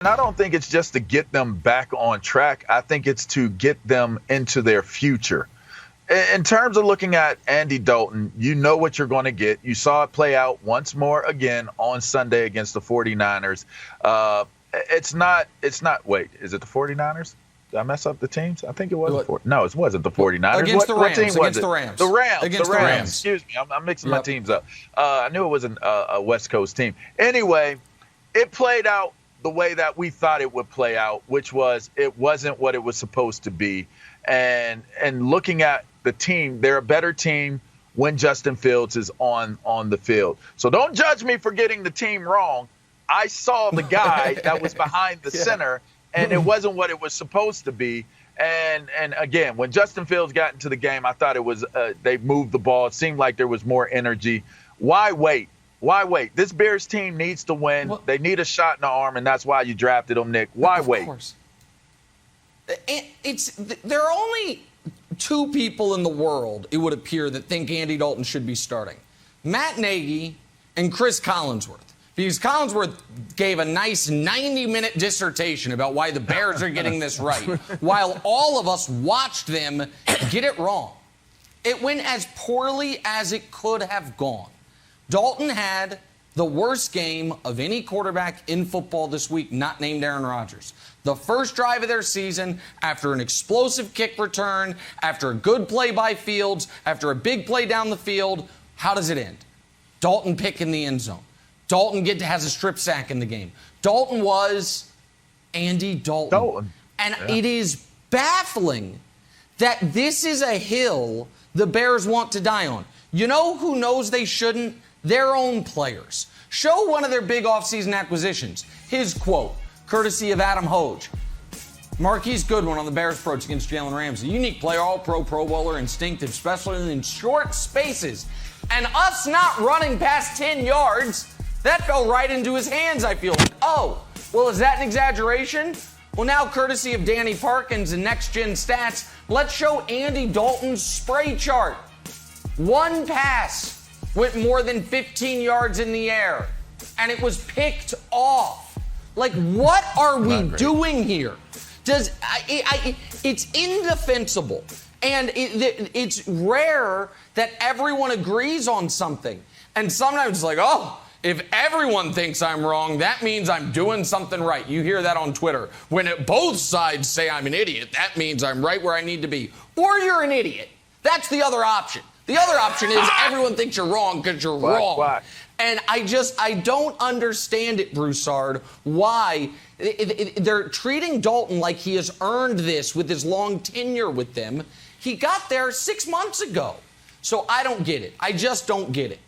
And I don't think it's just to get them back on track. I think it's to get them into their future. In terms of looking at Andy Dalton, you know what you're going to get. You saw it play out once more again on Sunday against the 49ers. Wait, is it the 49ers? Did I mess up the teams? I think it was No, it wasn't the 49ers. Against the Rams. What team was Against it? the Rams. The Rams. Against the Rams. Excuse me. I'm mixing my teams up. I knew it was a West Coast team. Anyway, it played out the way that we thought it would play out, which was it wasn't what it was supposed to be. And looking at the team, they're a better team when Justin Fields is on the field. So don't judge me for getting the team wrong. I saw the guy that was behind the center, and it wasn't what it was supposed to be. And again, when Justin Fields got into the game, I thought it was they moved the ball. It seemed like there was more energy. Why wait? Why wait? This Bears team needs to win. Well, they need a shot in the arm, and that's why you drafted them, Nick. Why wait? Of course. There are only two people in the world, it would appear, that think Andy Dalton should be starting. Matt Nagy and Chris Collinsworth. Because Collinsworth gave a nice 90-minute dissertation about why the Bears are getting this right, while all of us watched them get it wrong. It went as poorly as it could have gone. Dalton had the worst game of any quarterback in football this week, not named Aaron Rodgers. The first drive of their season, after an explosive kick return, after a good play by Fields, after a big play down the field, how does it end? Dalton pick in the end zone. Dalton has a strip sack in the game. Dalton was Andy Dalton. And it is baffling that this is a hill the Bears want to die on. You know who knows they shouldn't? Their own players. Show one of their big offseason acquisitions. His quote, courtesy of Adam Hoge. Marquise Goodwin on the Bears approach against Jalen Ramsey. Unique player, all-pro, Pro Bowler, instinctive, especially in short spaces. And us not running past 10 yards, that fell right into his hands, I feel like. Oh, well, is that an exaggeration? Well, now, courtesy of Danny Parkins and Next Gen Stats, let's show Andy Dalton's spray chart. One pass went more than 15 yards in the air, and it was picked off. Like, what are we doing here? It's indefensible, and it's rare that everyone agrees on something. And sometimes it's like, oh, if everyone thinks I'm wrong, that means I'm doing something right. You hear that on Twitter. When both sides say I'm an idiot, that means I'm right where I need to be. Or you're an idiot. That's the other option. The other option is everyone thinks you're wrong because you're wrong. Why? And I don't understand it, Broussard, why they're treating Dalton like he has earned this with his long tenure with them. He got there 6 months ago. So I don't get it. I just don't get it.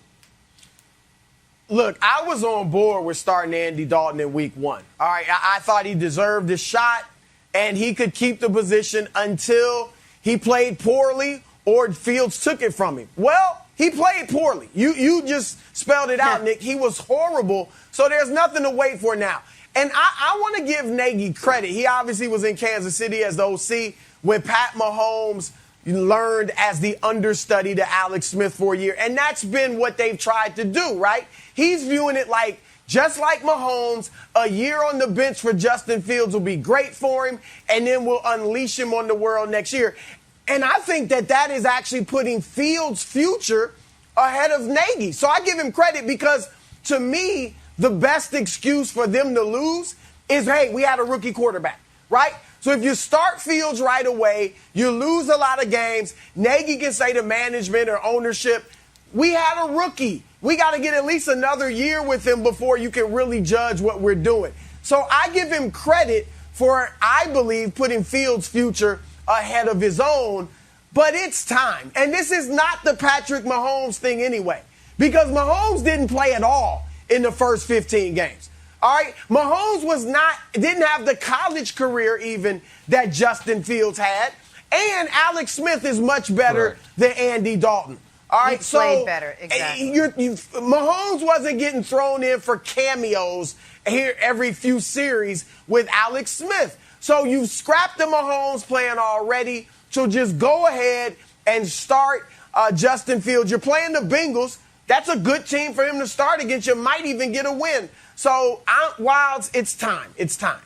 Look, I was on board with starting Andy Dalton in week one. All right, I thought he deserved a shot, and he could keep the position until he played poorly or Fields took it from him. Well, he played poorly. You just spelled it out, Nick. He was horrible, so there's nothing to wait for now. And I want to give Nagy credit. He obviously was in Kansas City as the OC when Pat Mahomes learned as the understudy to Alex Smith for a year. And that's been what they've tried to do, right? He's viewing it like, just like Mahomes, a year on the bench for Justin Fields will be great for him, and then we'll unleash him on the world next year. And I think that is actually putting Fields' future ahead of Nagy. So I give him credit because, to me, the best excuse for them to lose is, hey, we had a rookie quarterback, right? So if you start Fields right away, you lose a lot of games. Nagy can say to management or ownership, we had a rookie. We got to get at least another year with him before you can really judge what we're doing. So I give him credit for, I believe, putting Fields' future ahead of his own. But it's time. And this is not the Patrick Mahomes thing anyway, because Mahomes didn't play at all in the first 15 games. All right, Mahomes didn't have the college career even that Justin Fields had, and Alex Smith is much better than Andy Dalton. All right, he played better, exactly. Mahomes wasn't getting thrown in for cameos here every few series with Alex Smith. So you've scrapped the Mahomes plan already. So just go ahead and start Justin Fields. You're playing the Bengals. That's a good team for him to start against. You might even get a win. So, Wildes, it's time. It's time.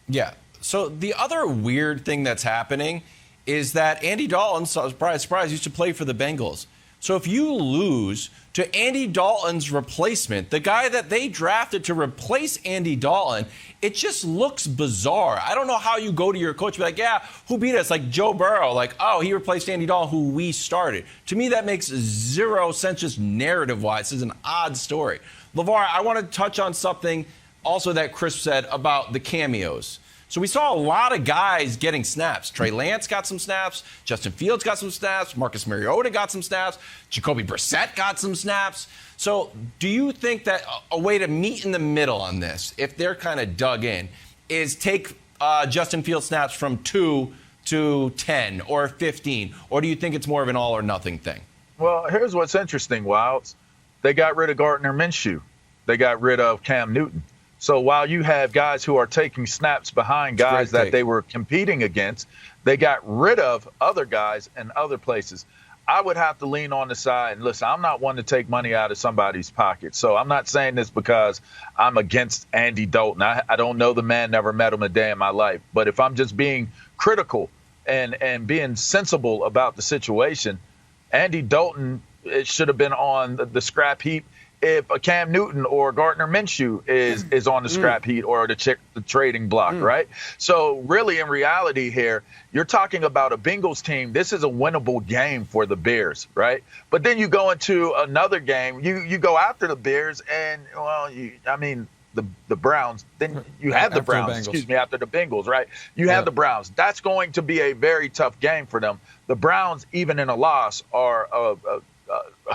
Yeah. So the other weird thing that's happening is that Andy Dalton, surprise, used to play for the Bengals. So if you lose to Andy Dalton's replacement, the guy that they drafted to replace Andy Dalton, it just looks bizarre. I don't know how you go to your coach and be like, yeah, who beat us? Like Joe Burrow, like, oh, he replaced Andy Dalton, who we started. To me, that makes zero sense just narrative-wise. This is an odd story. LaVar, I want to touch on something also that Chris said about the cameos. So we saw a lot of guys getting snaps. Trey Lance got some snaps. Justin Fields got some snaps. Marcus Mariota got some snaps. Jacoby Brissett got some snaps. So do you think that a way to meet in the middle on this, if they're kind of dug in, is take Justin Fields snaps from 2 to 10 or 15? Or do you think it's more of an all or nothing thing? Well, here's what's interesting, Wildes. They got rid of Gardner Minshew. They got rid of Cam Newton. So while you have guys who are taking snaps behind guys that they were competing against, they got rid of other guys in other places. I would have to lean on the side. And listen, I'm not one to take money out of somebody's pocket. So I'm not saying this because I'm against Andy Dalton. I don't know the man, never met him a day in my life. But if I'm just being critical and being sensible about the situation, Andy Dalton, it should have been on the scrap heap. If a Cam Newton or Gardner Minshew is on the scrap heap or the trading block, right? So really, in reality here, you're talking about a Bengals team. This is a winnable game for the Bears, right? But then you go into another game. You go after the Bears and, well, the Browns. Then you have the Browns, after the Bengals, right? You have the Browns. That's going to be a very tough game for them. The Browns, even in a loss, are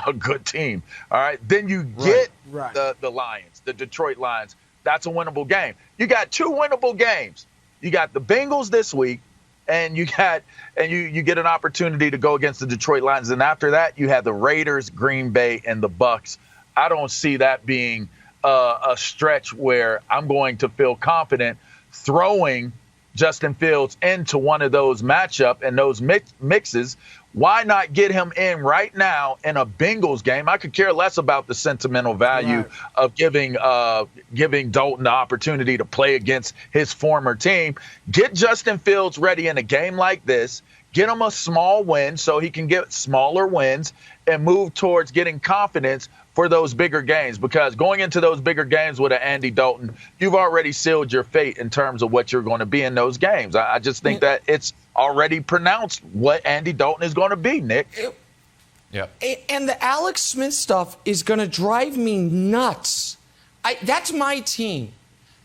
a good team. All right. Then you get the Lions, the Detroit Lions. That's a winnable game. You got two winnable games. You got the Bengals this week, and you get an opportunity to go against the Detroit Lions. And after that, you have the Raiders, Green Bay, and the Bucks. I don't see that being a stretch where I'm going to feel confident throwing Justin Fields into one of those matchup and those mixes. Why not get him in right now in a Bengals game? I could care less about the sentimental value of giving Dalton the opportunity to play against his former team. Get Justin Fields ready in a game like this. Get him a small win so he can get smaller wins and move towards getting confidence for those bigger games. Because going into those bigger games with an Andy Dalton, you've already sealed your fate in terms of what you're going to be in those games. I just think that it's already pronounced what Andy Dalton is going to be, Nick. And the Alex Smith stuff is going to drive me nuts. That's my team.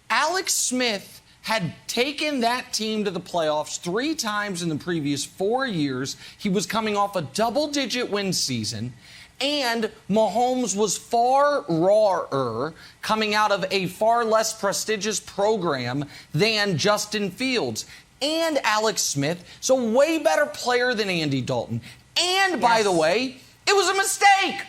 Alex Smith had taken that team to the playoffs 3 times in the previous 4 years. He was coming off a double-digit win season, and Mahomes was far rawer coming out of a far less prestigious program than Justin Fields. And Alex Smith is a way better player than Andy Dalton. And, by the way, it was a mistake.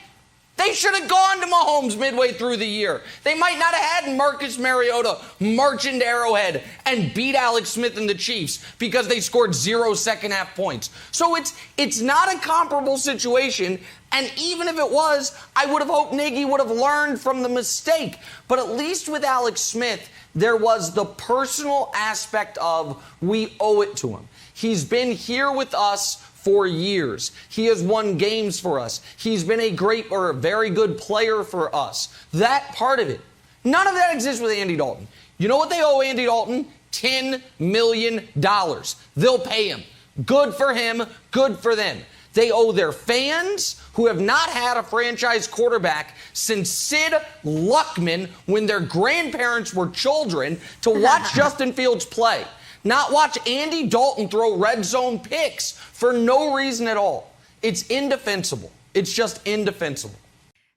They should have gone to Mahomes midway through the year. They might not have had Marcus Mariota march into Arrowhead and beat Alex Smith and the Chiefs because they scored 0 second-half points. So it's not a comparable situation, and even if it was, I would have hoped Nagy would have learned from the mistake. But at least with Alex Smith, there was the personal aspect of we owe it to him. He's been here with us for years. He has won games for us. He's been a great or a very good player for us. That part of it. None of that exists with Andy Dalton. You know what they owe Andy Dalton? $10 million. They'll pay him. Good for him. Good for them. They owe their fans, who have not had a franchise quarterback since Sid Luckman when their grandparents were children, to watch Justin Fields play. Not watch Andy Dalton throw red zone picks for no reason at all. It's indefensible. It's just indefensible.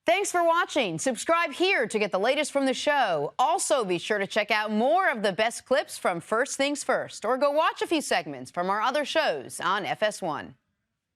Thanks for watching. Subscribe here to get the latest from the show. Also, be sure to check out more of the best clips from First Things First, or go watch a few segments from our other shows on FS1.